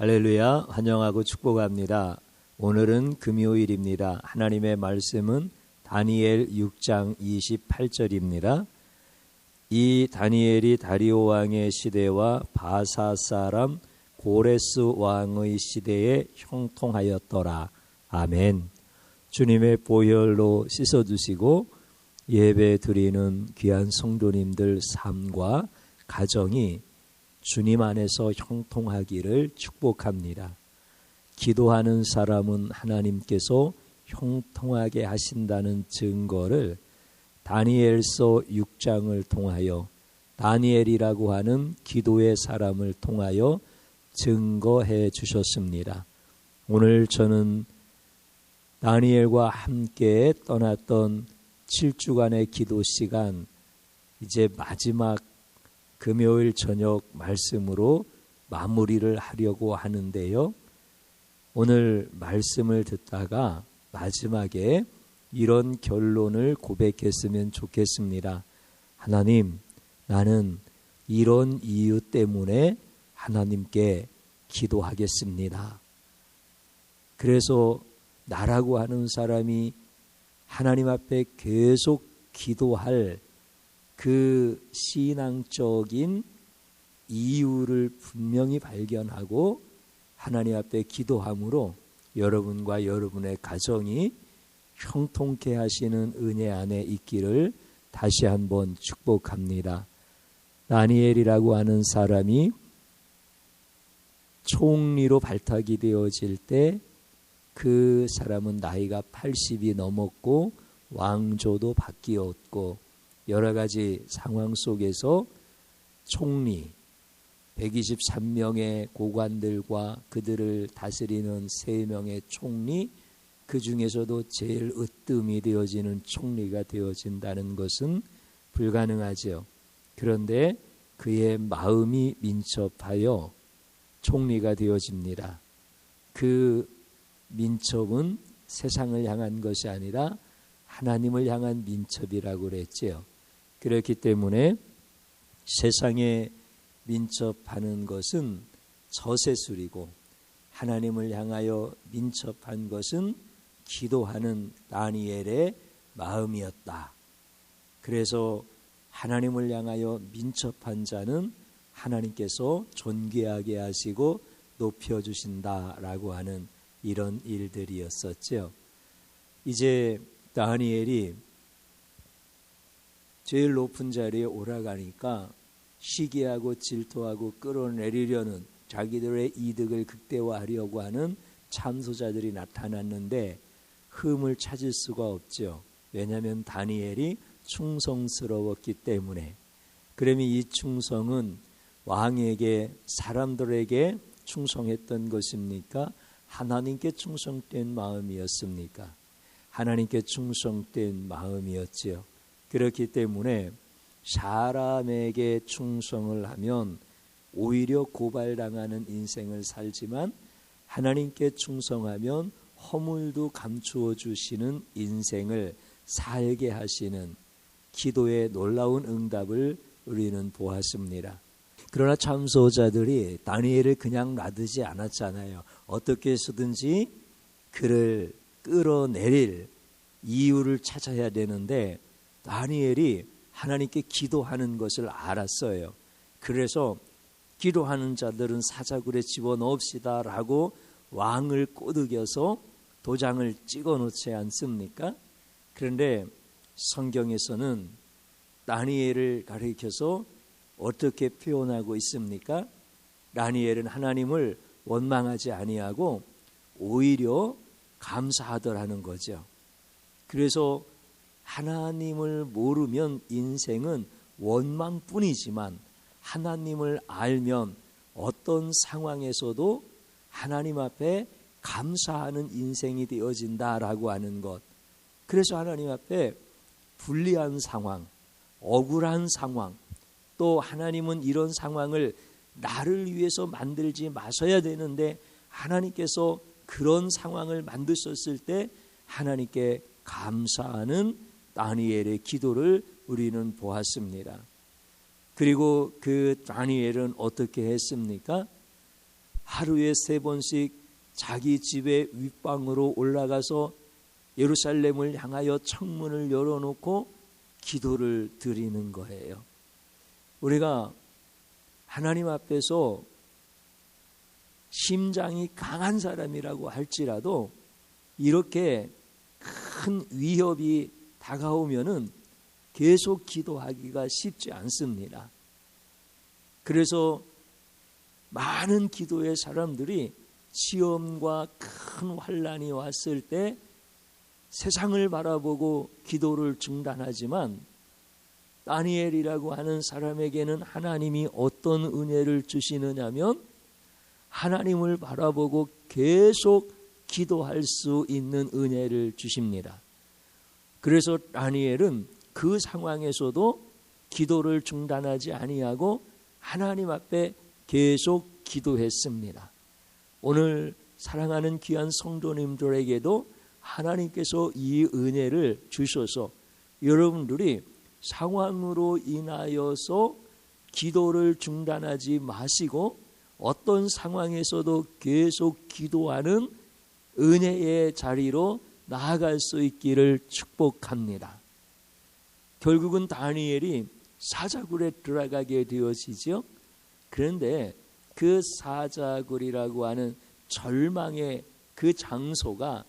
할렐루야, 환영하고 축복합니다. 오늘은 금요일입니다. 하나님의 말씀은 다니엘 6장 28절입니다. 이 다니엘이 다리오 왕의 시대와 바사 사람 고레스 왕의 시대에 형통하였더라. 아멘. 주님의 보혈로 씻어주시고 예배 드리는 귀한 성도님들 삶과 가정이 주님 안에서 형통하기를 축복합니다. 기도하는 사람은 하나님께서 형통하게 하신다는 증거를 다니엘서 6장을 통하여 다니엘이라고 하는 기도의 사람을 통하여 증거해 주셨습니다. 오늘 저는 다니엘과 함께 떠났던 7주간의 기도 시간, 이제 마지막 금요일 저녁 말씀으로 마무리를 하려고 하는데요. 오늘 말씀을 듣다가 마지막에 이런 결론을 고백했으면 좋겠습니다. 하나님, 나는 이런 이유 때문에 하나님께 기도하겠습니다. 그래서 나라고 하는 사람이 하나님 앞에 계속 기도할 그 신앙적인 이유를 분명히 발견하고 하나님 앞에 기도함으로 여러분과 여러분의 가정이 형통케 하시는 은혜 안에 있기를 다시 한번 축복합니다. 다니엘이라고 하는 사람이 총리로 발탁이 되어질 때 그 사람은 나이가 80이 넘었고 왕조도 바뀌었고 여러 가지 상황 속에서 총리 123명의 고관들과 그들을 다스리는 3명의 총리, 그 중에서도 제일 으뜸이 되어지는 총리가 되어진다는 것은 불가능하죠. 그런데 그의 마음이 민첩하여 총리가 되어집니다. 그 민첩은 세상을 향한 것이 아니라 하나님을 향한 민첩이라고 그랬지요. 그렇기 때문에 세상에 민첩하는 것은 저세술이고 하나님을 향하여 민첩한 것은 기도하는 다니엘의 마음이었다. 그래서 하나님을 향하여 민첩한 자는 하나님께서 존귀하게 하시고 높여주신다라고 하는 이런 일들이었었죠. 이제 다니엘이 제일 높은 자리에 올라가니까 시기하고 질투하고 끌어내리려는 자기들의 이득을 극대화하려고 하는 참소자들이 나타났는데 흠을 찾을 수가 없죠. 왜냐하면 다니엘이 충성스러웠기 때문에. 그러면 이 충성은 왕에게, 사람들에게 충성했던 것입니까? 하나님께 충성된 마음이었습니까? 하나님께 충성된 마음이었지요. 그렇기 때문에 사람에게 충성을 하면 오히려 고발당하는 인생을 살지만 하나님께 충성하면 허물도 감추어 주시는 인생을 살게 하시는 기도의 놀라운 응답을 우리는 보았습니다. 그러나 참소자들이 다니엘을 그냥 놔두지 않았잖아요. 어떻게 해서든지 그를 끌어내릴 이유를 찾아야 되는데 다니엘이 하나님께 기도하는 것을 알았어요. 그래서 기도하는 자들은 사자굴에 집어넣읍시다 라고 왕을 꼬드겨서 도장을 찍어놓지 않습니까? 그런데 성경에서는 다니엘을 가리켜서 어떻게 표현하고 있습니까? 다니엘은 하나님을 원망하지 아니하고 오히려 감사하더라는 거죠. 그래서 하나님을 모르면 인생은 원망뿐이지만 하나님을 알면 어떤 상황에서도 하나님 앞에 감사하는 인생이 되어진다라고 하는 것. 그래서 하나님 앞에 불리한 상황, 억울한 상황, 또 하나님은 이런 상황을 나를 위해서 만들지 마셔야 되는데 하나님께서 그런 상황을 만드셨을 때 하나님께 감사하는 다니엘의 기도를 우리는 보았습니다. 그리고 그 다니엘은 어떻게 했습니까? 하루에 3번씩 자기 집의 윗방으로 올라가서 예루살렘을 향하여 창문을 열어놓고 기도를 드리는 거예요. 우리가 하나님 앞에서 심장이 강한 사람이라고 할지라도 이렇게 큰 위협이 다가오면은 계속 기도하기가 쉽지 않습니다. 그래서 많은 기도의 사람들이 시험과 큰 환난이 왔을 때 세상을 바라보고 기도를 중단하지만 다니엘이라고 하는 사람에게는 하나님이 어떤 은혜를 주시느냐면 하나님을 바라보고 계속 기도할 수 있는 은혜를 주십니다. 그래서 다니엘은 그 상황에서도 기도를 중단하지 아니하고 하나님 앞에 계속 기도했습니다. 오늘 사랑하는 귀한 성도님들에게도 하나님께서 이 은혜를 주셔서 여러분들이 상황으로 인하여서 기도를 중단하지 마시고 어떤 상황에서도 계속 기도하는 은혜의 자리로 나아갈 수 있기를 축복합니다. 결국은 다니엘이 사자굴에 들어가게 되어지죠. 그런데 그 사자굴이라고 하는 절망의 그 장소가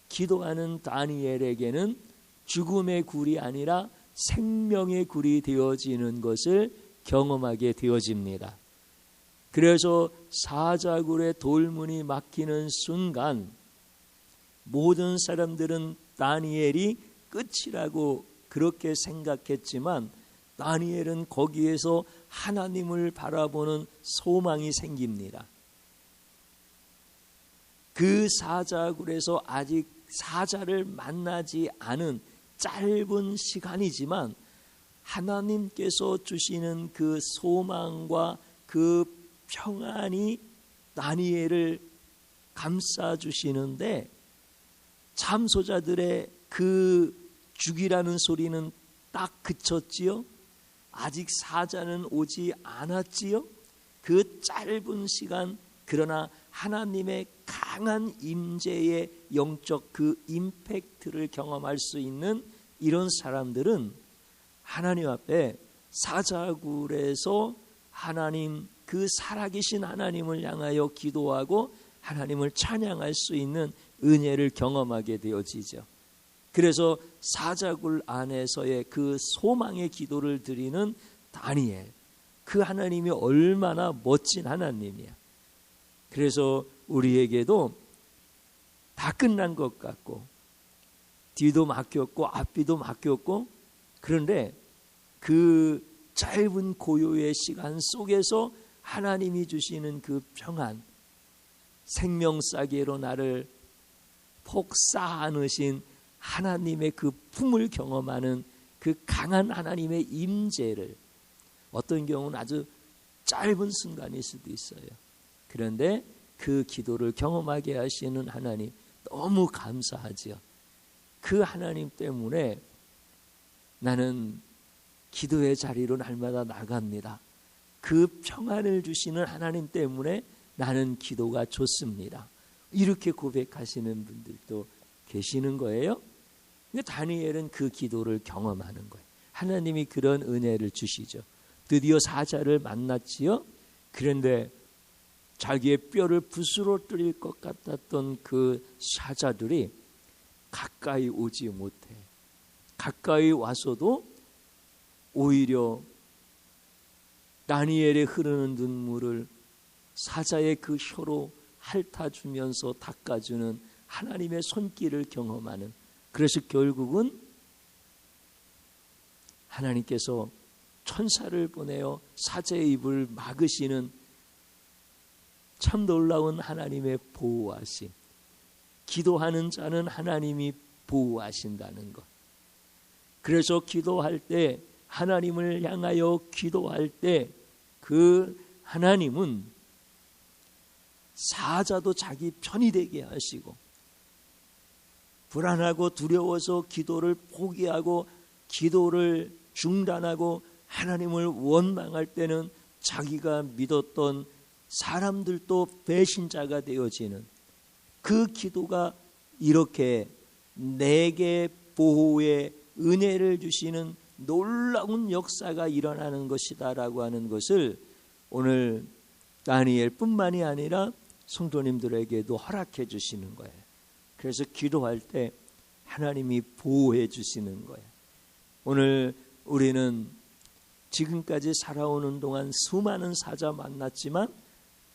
기도하는 다니엘에게는 죽음의 굴이 아니라 생명의 굴이 되어지는 것을 경험하게 되어집니다. 그래서 사자굴의 돌문이 막히는 순간 모든 사람들은 다니엘이 끝이라고 그렇게 생각했지만 다니엘은 거기에서 하나님을 바라보는 소망이 생깁니다. 그 사자굴에서 아직 사자를 만나지 않은 짧은 시간이지만 하나님께서 주시는 그 소망과 그 평안이 다니엘을 감싸주시는데 참소자들의 그 죽이라는 소리는 딱 그쳤지요. 아직 사자는 오지 않았지요. 그 짧은 시간 그러나 하나님의 강한 임재의 영적 그 임팩트를 경험할 수 있는 이런 사람들은 하나님 앞에 사자굴에서 하나님 그 살아계신 하나님을 향하여 기도하고 하나님을 찬양할 수 있는 은혜를 경험하게 되어지죠. 그래서 사자굴 안에서의 그 소망의 기도를 드리는 다니엘, 그 하나님이 얼마나 멋진 하나님이야. 그래서 우리에게도 다 끝난 것 같고 뒤도 막혔고 앞뒤도 막혔고 그런데 그 짧은 고요의 시간 속에서 하나님이 주시는 그 평안, 생명싸개로 나를 폭사 안으신 하나님의 그 품을 경험하는 그 강한 하나님의 임재를 어떤 경우는 아주 짧은 순간일 수도 있어요. 그런데 그 기도를 경험하게 하시는 하나님 너무 감사하지요. 그 하나님 때문에 나는 기도의 자리로 날마다 나갑니다. 그 평안을 주시는 하나님 때문에 나는 기도가 좋습니다. 이렇게 고백하시는 분들도 계시는 거예요. 다니엘은 그 기도를 경험하는 거예요. 하나님이 그런 은혜를 주시죠. 드디어 사자를 만났지요. 그런데 자기의 뼈를 부스러뜨릴 것 같았던 그 사자들이 가까이 오지 못해. 가까이 와서도 오히려 다니엘의 흐르는 눈물을 사자의 그 혀로 핥아주면서 닦아주는 하나님의 손길을 경험하는, 그래서 결국은 하나님께서 천사를 보내어 사자의 입을 막으시는 참 놀라운 하나님의 보호하심. 기도하는 자는 하나님이 보호하신다는 것. 그래서 기도할 때, 하나님을 향하여 기도할 때 그 하나님은 사자도 자기 편이 되게 하시고, 불안하고 두려워서 기도를 포기하고 기도를 중단하고 하나님을 원망할 때는 자기가 믿었던 사람들도 배신자가 되어지는 그 기도가 이렇게 내게 보호의 은혜를 주시는 놀라운 역사가 일어나는 것이다라고 하는 것을 오늘 다니엘뿐만이 아니라 성도님들에게도 허락해 주시는 거예요. 그래서 기도할 때 하나님이 보호해 주시는 거예요. 오늘 우리는 지금까지 살아오는 동안 수많은 사자 만났지만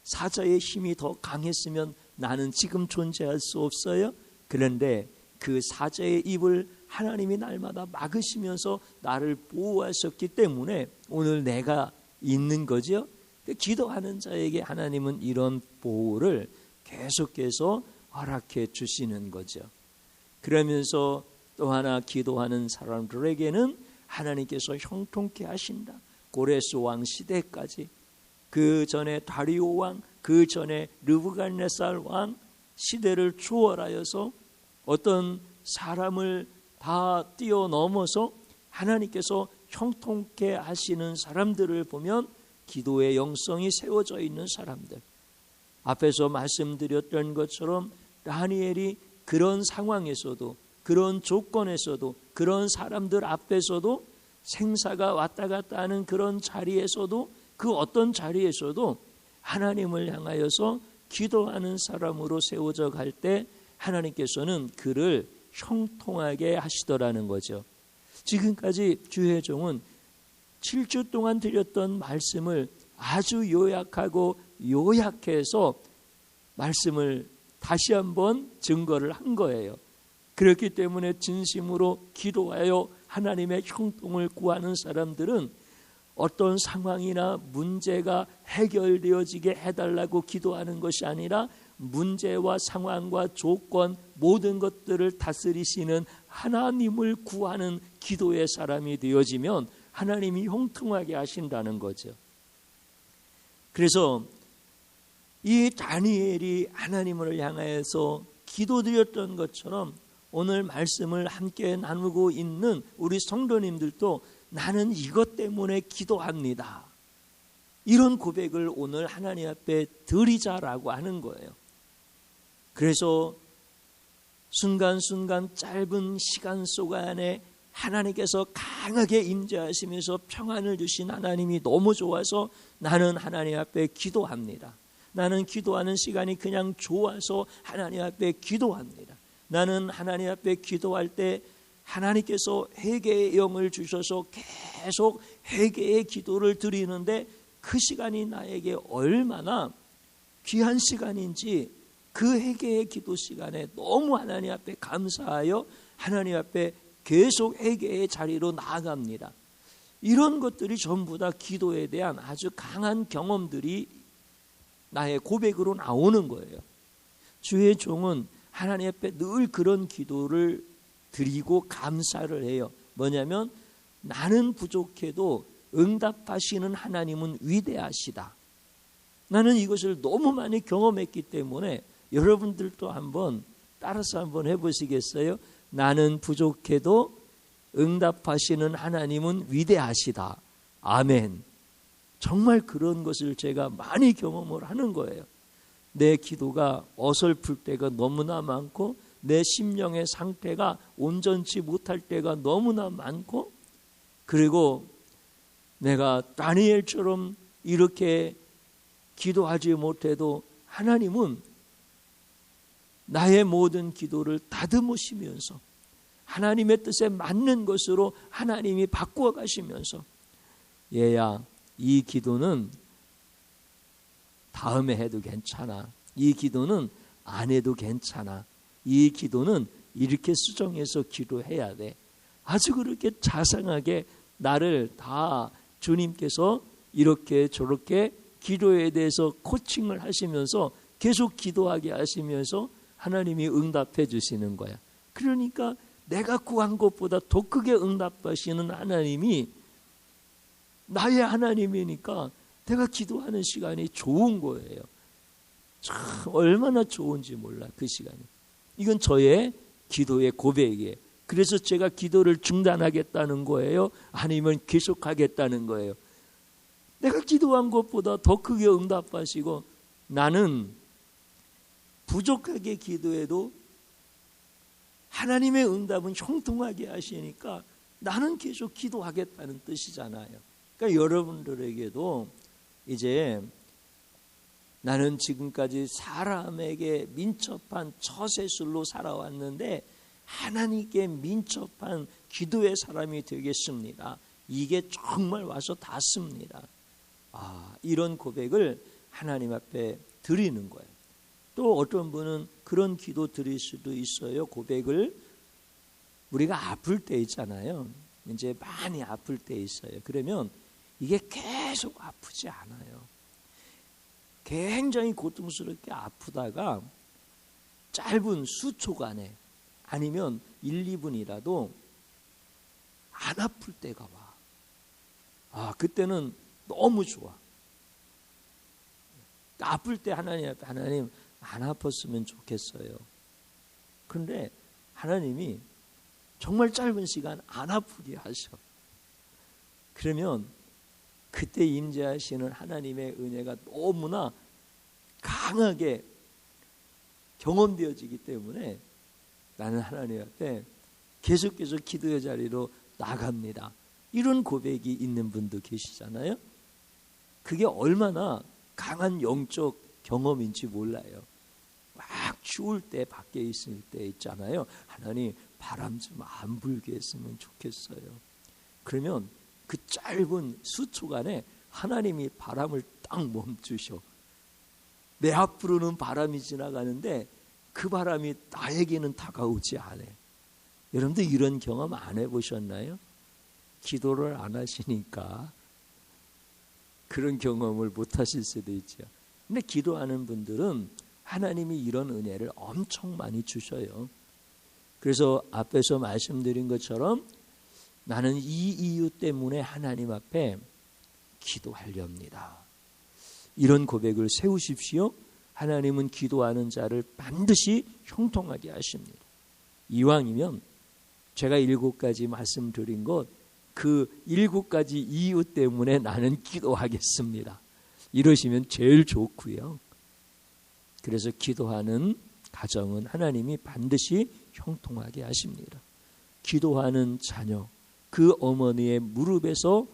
사자의 힘이 더 강했으면 나는 지금 존재할 수 없어요. 그런데 그 사자의 입을 하나님이 날마다 막으시면서 나를 보호하셨기 때문에 오늘 내가 있는 거죠. 기도하는 자에게 하나님은 이런 보호를 계속해서 허락해 주시는 거죠. 그러면서 또 하나 기도하는 사람들에게는 하나님께서 형통케 하신다. 고레스 왕 시대까지, 그 전에 다리오 왕, 그 전에 르브갓네살 왕 시대를 초월하여서 어떤 사람을 다 뛰어넘어서 하나님께서 형통케 하시는 사람들을 보면 기도의 영성이 세워져 있는 사람들, 앞에서 말씀드렸던 것처럼 다니엘이 그런 상황에서도, 그런 조건에서도, 그런 사람들 앞에서도, 생사가 왔다 갔다 하는 그런 자리에서도, 그 어떤 자리에서도 하나님을 향하여서 기도하는 사람으로 세워져 갈 때 하나님께서는 그를 형통하게 하시더라는 거죠. 지금까지 주혜종은 7주 동안 드렸던 말씀을 아주 요약하고 요약해서 말씀을 다시 한번 증거를 한 거예요. 그렇기 때문에 진심으로 기도하여 하나님의 형통을 구하는 사람들은 어떤 상황이나 문제가 해결되어지게 해달라고 기도하는 것이 아니라 문제와 상황과 조건 모든 것들을 다스리시는 하나님을 구하는 기도의 사람이 되어지면 하나님이 형통하게 하신다는 거죠. 그래서 이 다니엘이 하나님을 향해서 기도드렸던 것처럼 오늘 말씀을 함께 나누고 있는 우리 성도님들도 나는 이것 때문에 기도합니다, 이런 고백을 오늘 하나님 앞에 드리자라고 하는 거예요. 그래서 순간순간 짧은 시간 속 안에 하나님께서 강하게 임재하시면서 평안을 주신 하나님이 너무 좋아서 나는 하나님 앞에 기도합니다. 나는 기도하는 시간이 그냥 좋아서 하나님 앞에 기도합니다. 나는 하나님 앞에 기도할 때 하나님께서 회개의 영을 주셔서 계속 회개의 기도를 드리는데 그 시간이 나에게 얼마나 귀한 시간인지 그 회개의 기도 시간에 너무 하나님 앞에 감사하여 하나님 앞에 계속 회개의 자리로 나아갑니다. 이런 것들이 전부 다 기도에 대한 아주 강한 경험들이 나의 고백으로 나오는 거예요. 주의 종은 하나님 앞에 늘 그런 기도를 드리고 감사를 해요. 뭐냐면 나는 부족해도 응답하시는 하나님은 위대하시다. 나는 이것을 너무 많이 경험했기 때문에 여러분들도 한번 따라서 한번 해보시겠어요? 나는 부족해도 응답하시는 하나님은 위대하시다. 아멘. 정말 그런 것을 제가 많이 경험을 하는 거예요. 내 기도가 어설플 때가 너무나 많고 내 심령의 상태가 온전치 못할 때가 너무나 많고, 그리고 내가 다니엘처럼 이렇게 기도하지 못해도 하나님은 나의 모든 기도를 다듬으시면서 하나님의 뜻에 맞는 것으로 하나님이 바꾸어 가시면서, 얘야, 이 기도는 다음에 해도 괜찮아. 이 기도는 안 해도 괜찮아. 이 기도는 이렇게 수정해서 기도해야 돼. 아주 그렇게 자상하게 나를 다 주님께서 이렇게 저렇게 기도에 대해서 코칭을 하시면서 계속 기도하게 하시면서 하나님이 응답해 주시는 거야. 그러니까 내가 구한 것보다 더 크게 응답하시는 하나님이 나의 하나님이니까 내가 기도하는 시간이 좋은 거예요. 참 얼마나 좋은지 몰라, 그 시간이. 이건 저의 기도의 고백이에요. 그래서 제가 기도를 중단하겠다는 거예요? 아니면 계속하겠다는 거예요? 내가 기도한 것보다 더 크게 응답하시고, 나는 부족하게 기도해도 하나님의 응답은 형통하게 하시니까 나는 계속 기도하겠다는 뜻이잖아요. 그러니까 여러분들에게도 이제 나는 지금까지 사람에게 민첩한 처세술로 살아왔는데 하나님께 민첩한 기도의 사람이 되겠습니다. 이게 정말 와서 닿습니다. 이런 고백을 하나님 앞에 드리는 거예요. 또 어떤 분은 그런 기도 드릴 수도 있어요. 고백을 우리가 아플 때 있잖아요. 이제 많이 아플 때 있어요. 그러면 이게 계속 아프지 않아요. 굉장히 고통스럽게 아프다가 짧은 수초간에 아니면 1, 2분이라도 안 아플 때가 와. 그때는 너무 좋아. 아플 때 하나님 앞에, 하나님 안 아팠으면 좋겠어요. 그런데 하나님이 정말 짧은 시간 안 아프게 하셔. 그러면 그때 임재하시는 하나님의 은혜가 너무나 강하게 경험되어지기 때문에 나는 하나님 앞에 계속해서 기도의 자리로 나갑니다. 이런 고백이 있는 분도 계시잖아요. 그게 얼마나 강한 영적 경험인지 몰라요. 막 추울 때 밖에 있을 때 있잖아요. 하나님 바람 좀 안 불게 했으면 좋겠어요. 그러면 그 짧은 수초간에 하나님이 바람을 딱 멈추셔. 내 앞으로는 바람이 지나가는데 그 바람이 나에게는 다가오지 않아요. 여러분들 이런 경험 안 해보셨나요? 기도를 안 하시니까 그런 경험을 못 하실 수도 있죠. 근데 기도하는 분들은 하나님이 이런 은혜를 엄청 많이 주셔요. 그래서 앞에서 말씀드린 것처럼 나는 이 이유 때문에 하나님 앞에 기도하렵니다. 이런 고백을 세우십시오. 하나님은 기도하는 자를 반드시 형통하게 하십니다. 이왕이면 제가 7가지 말씀드린 것, 그 7가지 이유 때문에 나는 기도하겠습니다. 이러시면 제일 좋고요. 그래서 기도하는 가정은 하나님이 반드시 형통하게 하십니다. 기도하는 자녀, 그 어머니의 무릎에서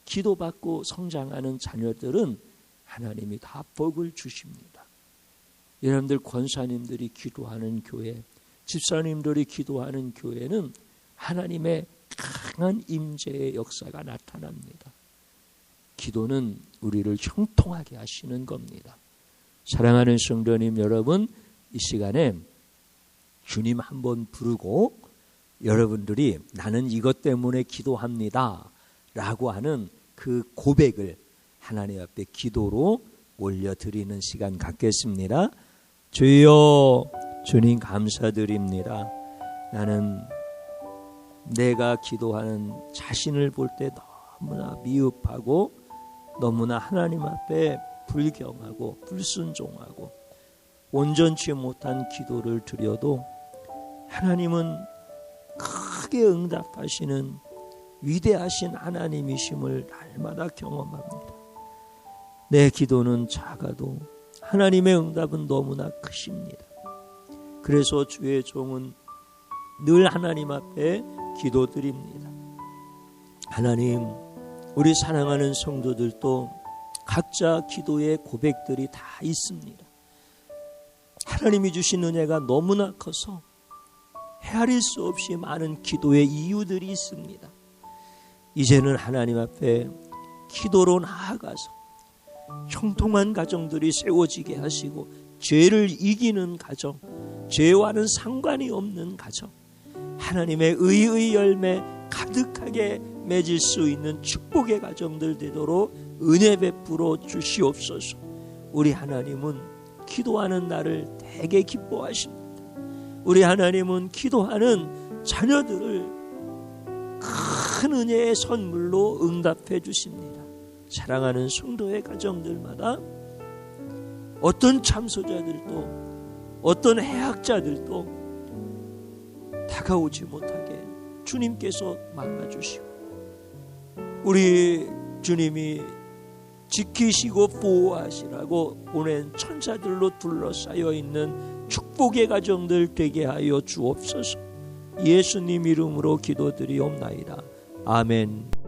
기도받고 성장하는 자녀들은 하나님이 다 복을 주십니다. 여러분들 권사님들이 기도하는 교회, 집사님들이 기도하는 교회는 하나님의 강한 임재의 역사가 나타납니다. 기도는 우리를 형통하게 하시는 겁니다. 사랑하는 성도님 여러분, 이 시간에 주님 한번 부르고 여러분들이 나는 이것 때문에 기도합니다 라고 하는 그 고백을 하나님 앞에 기도로 올려드리는 시간 갖겠습니다. 주여, 주님 감사드립니다. 나는 내가 기도하는 자신을 볼 때 너무나 미흡하고 너무나 하나님 앞에 불경하고 불순종하고 온전치 못한 기도를 드려도 하나님은 크게 응답하시는 위대하신 하나님이심을 날마다 경험합니다. 내 기도는 작아도 하나님의 응답은 너무나 크십니다. 그래서 주의 종은 늘 하나님 앞에 기도드립니다. 하나님, 우리 사랑하는 성도들도 각자 기도의 고백들이 다 있습니다. 하나님이 주신 은혜가 너무나 커서 헤아릴 수 없이 많은 기도의 이유들이 있습니다. 이제는 하나님 앞에 기도로 나아가서 형통한 가정들이 세워지게 하시고 죄를 이기는 가정, 죄와는 상관이 없는 가정, 하나님의 의의 열매 가득하게 맺을 수 있는 축복의 가정들 되도록 은혜 베풀어 주시옵소서. 우리 하나님은 기도하는 나를 되게 기뻐하십니다. 우리 하나님은 기도하는 자녀들을 큰 은혜의 선물로 응답해 주십니다. 사랑하는 성도의 가정들마다 어떤 참소자들도 어떤 해학자들도 다가오지 못하게 주님께서 막아주시고 우리 주님이 지키시고 보호하시라고 보낸 천사들로 둘러싸여 있는 축복의 가정들 되게 하여 주옵소서. 예수님 이름으로 기도드리옵나이다. 아멘.